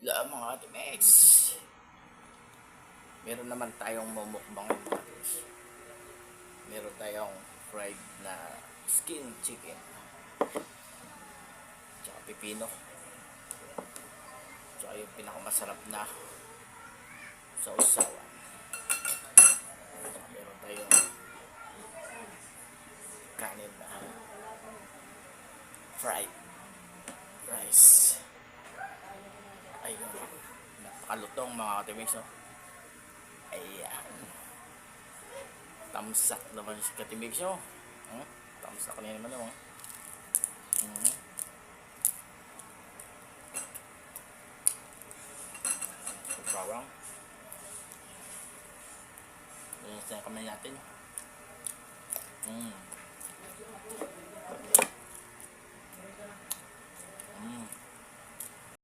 Mga katimex, meron naman tayong mumukbang mga katimex. Meron tayong fried na skin chicken tsaka pipino, tsaka yung pinakamasarap na sausawan. Tsaka meron tayong kanin na fried rice. Ayun, napakalutong mga katimex, no? Ayan, tamsak naman si katimex, no? Tamsak na naman, no? Bawang. Ayan sa kamay natin.